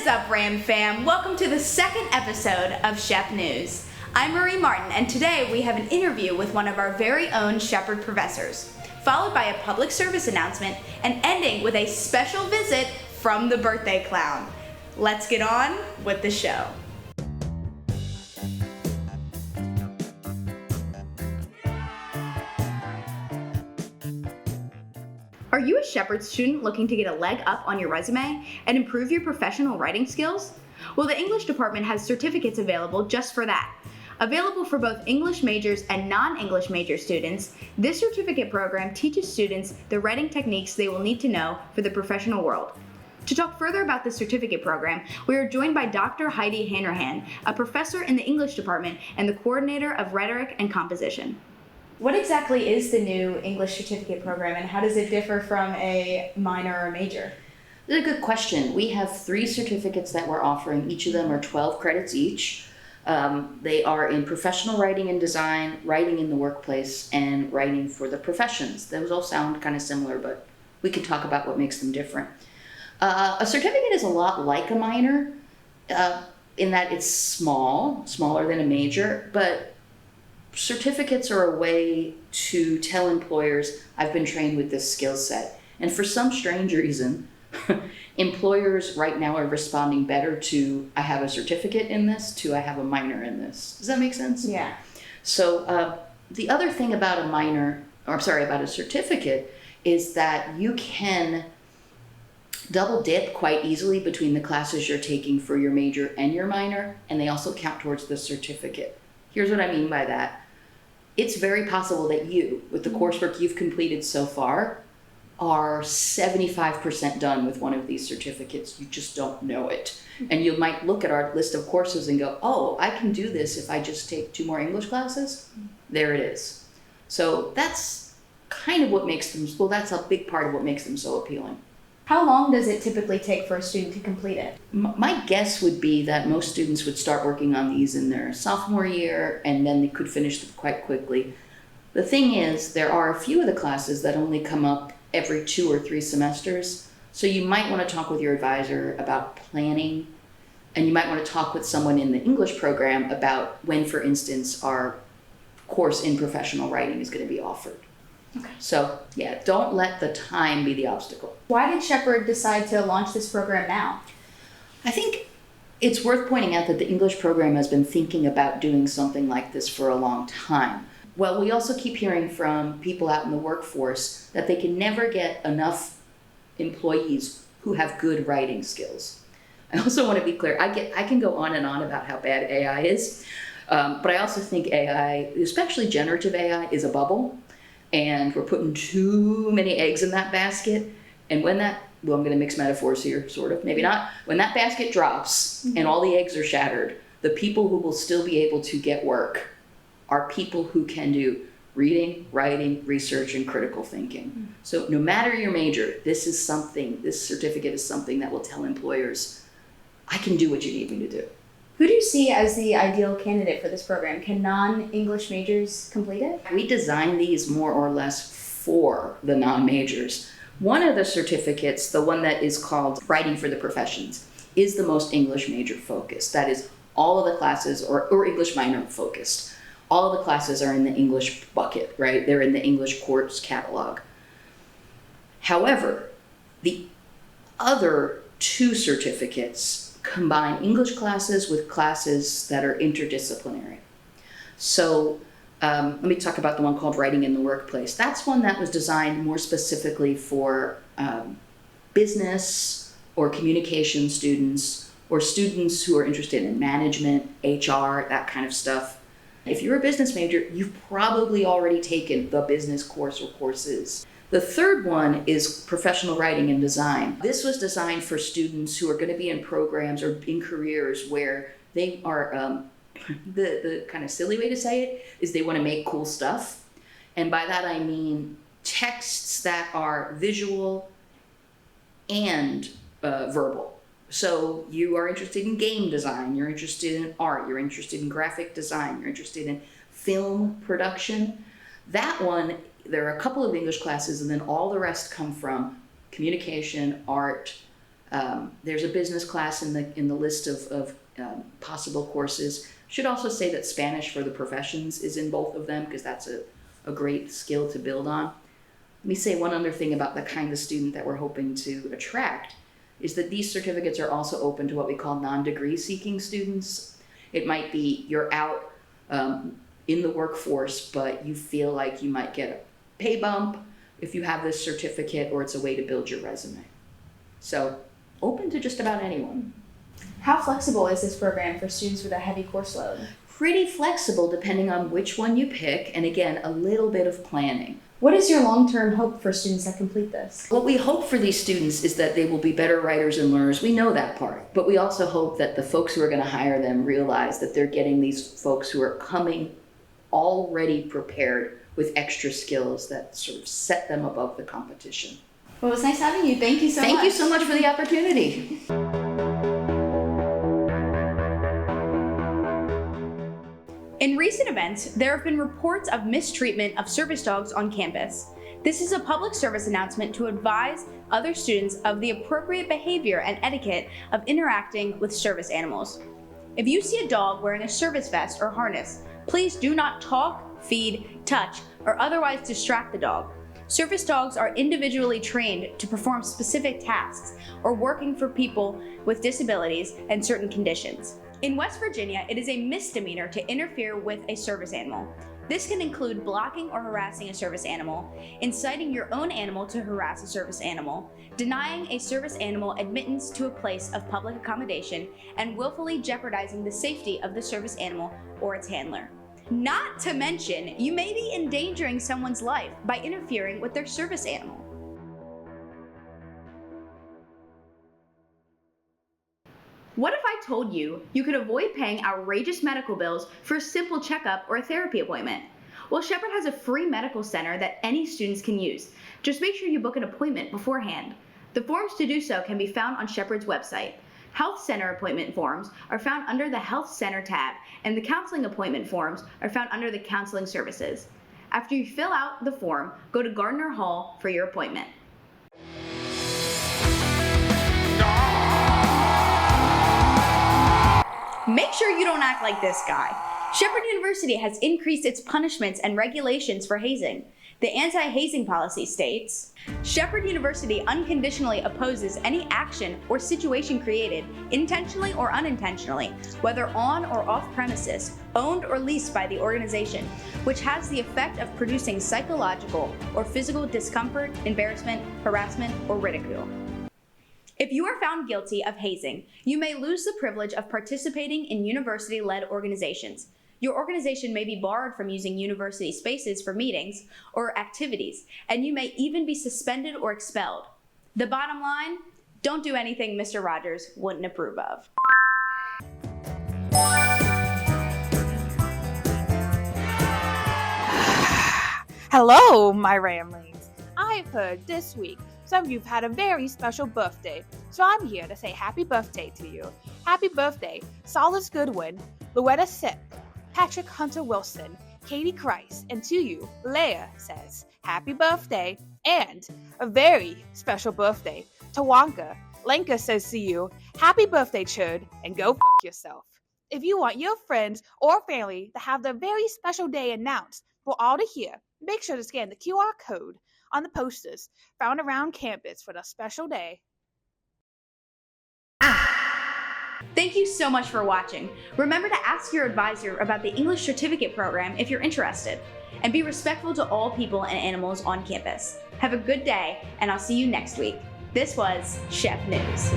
is up, Ram fam? Welcome to the second episode of Shep News. I'm Marie Martin, and today we have an interview with one of our very own Shepherd professors, followed by a public service announcement, and ending with a special visit from the birthday clown. Let's get on with the show. Are you a Shepherd student looking to get a leg up on your resume and improve your professional writing skills? Well, the English department has certificates available just for that. Available for both English majors and non-English major students, this certificate program teaches students the writing techniques they will need to know for the professional world. To talk further about this certificate program, we are joined by Dr. Heidi Hanrahan, a professor in the English department and the coordinator of rhetoric and composition. What exactly is the new English certificate program, and how does it differ from a minor or major? That's a good question. We have 3 certificates that we're offering. Each of them are 12 credits each. They are in professional writing and design, writing in the workplace, and writing for the professions. Those all sound kind of similar, but we can talk about what makes them different. A certificate is a lot like a minor in that it's smaller than a major, but certificates are a way to tell employers, I've been trained with this skill set. And for some strange reason, employers right now are responding better to, I have a certificate in this, to I have a minor in this. Does that make sense? Yeah. So the other thing about about a certificate is that you can double dip quite easily between the classes you're taking for your major and your minor, and they also count towards the certificate. Here's what I mean by that. It's very possible that you, with the coursework you've completed so far, are 75% done with one of these certificates. You just don't know it. And you might look at our list of courses and go, oh, I can do this if I just take 2 more English classes. There it is. So that's kind of what makes them, that's a big part of what makes them so appealing. How long does it typically take for a student to complete it? My guess would be that most students would start working on these in their sophomore year, and then they could finish them quite quickly. The thing is, there are a few of the classes that only come up every 2 or 3 semesters, so you might want to talk with your advisor about planning, and you might want to talk with someone in the English program about when, for instance, our course in professional writing is going to be offered. Okay. So, yeah, don't let the time be the obstacle. Why did Shepherd decide to launch this program now? I think it's worth pointing out that the English program has been thinking about doing something like this for a long time. Well, we also keep hearing from people out in the workforce that they can never get enough employees who have good writing skills. I also want to be clear, I can go on and on about how bad AI is, but I also think AI, especially generative AI, is a bubble. And we're putting too many eggs in that basket. And when I'm going to mix metaphors here, sort of, maybe not. When that basket drops and all the eggs are shattered, the people who will still be able to get work are people who can do reading, writing, research, and critical thinking. So no matter your major, this certificate is something that will tell employers, I can do what you need me to do. Who do you see as the ideal candidate for this program? Can non-English majors complete it? We designed these more or less for the non-majors. One of the certificates, the one that is called Writing for the Professions, is the most English major focused. That is, all of the classes, or English minor focused. All of the classes are in the English bucket, right? They're in the English course catalog. However, the other 2 certificates combine English classes with classes that are interdisciplinary. So let me talk about the one called Writing in the Workplace. That's one that was designed more specifically for business or communication students or students who are interested in management, HR, that kind of stuff. If you're a business major, you've probably already taken the business course or courses. The third one is professional writing and design. This was designed for students who are going to be in programs or in careers where they are, the kind of silly way to say it is they want to make cool stuff. And by that I mean texts that are visual and verbal. So you are interested in game design, you're interested in art, you're interested in graphic design, you're interested in film production. That one, there are a couple of English classes, and then all the rest come from communication, art, There's a business class in the list of possible courses. Should also say that Spanish for the professions is in both of them because that's a great skill to build on. Let me say one other thing about the kind of student that we're hoping to attract is that these certificates are also open to what we call non-degree seeking students. It might be you're out in the workforce, but you feel like you might get a pay bump if you have this certificate, or it's a way to build your resume. So open to just about anyone. How flexible is this program for students with a heavy course load? Pretty flexible depending on which one you pick, and again, a little bit of planning. What is your long-term hope for students that complete this? What we hope for these students is that they will be better writers and learners. We know that part, but we also hope that the folks who are going to hire them realize that they're getting these folks who are coming already prepared with extra skills that sort of set them above the competition. Well, it was nice having you. Thank you so much. Thank you so much for the opportunity. In recent events, there have been reports of mistreatment of service dogs on campus. This is a public service announcement to advise other students of the appropriate behavior and etiquette of interacting with service animals. If you see a dog wearing a service vest or harness, please do not talk, feed, touch, or otherwise distract the dog. Service dogs are individually trained to perform specific tasks or working for people with disabilities and certain conditions. In West Virginia, it is a misdemeanor to interfere with a service animal. This can include blocking or harassing a service animal, inciting your own animal to harass a service animal, denying a service animal admittance to a place of public accommodation, and willfully jeopardizing the safety of the service animal or its handler. Not to mention, you may be endangering someone's life by interfering with their service animal. What if I told you you could avoid paying outrageous medical bills for a simple checkup or a therapy appointment? Well, Shepherd has a free medical center that any students can use. Just make sure you book an appointment beforehand. The forms to do so can be found on Shepherd's website. Health Center appointment forms are found under the Health Center tab, and the counseling appointment forms are found under the Counseling Services. After you fill out the form, go to Gardner Hall for your appointment. Make sure you don't act like this guy. Shepherd University has increased its punishments and regulations for hazing. The anti-hazing policy states, Shepherd University unconditionally opposes any action or situation created, intentionally or unintentionally, whether on or off premises, owned or leased by the organization, which has the effect of producing psychological or physical discomfort, embarrassment, harassment, or ridicule. If you are found guilty of hazing, you may lose the privilege of participating in university-led organizations. Your organization may be barred from using university spaces for meetings or activities, and you may even be suspended or expelled. The bottom line, don't do anything Mr. Rogers wouldn't approve of. Hello, my ramblings. I've heard this week some of you've had a very special birthday, so I'm here to say happy birthday to you. Happy birthday, Solace Goodwin, Louetta Sip, Patrick Hunter Wilson, Katie Christ, and to you, Leah says happy birthday and a very special birthday to Wonka. Lenka says to you, happy birthday, Chud, and go f*** yourself. If you want your friends or family to have their very special day announced for all to hear, make sure to scan the QR code on the posters found around campus for the special day. Thank you so much for watching. Remember to ask your advisor about the English certificate program if you're interested, and be respectful to all people and animals on campus. Have a good day, and I'll see you next week. This was Shep News.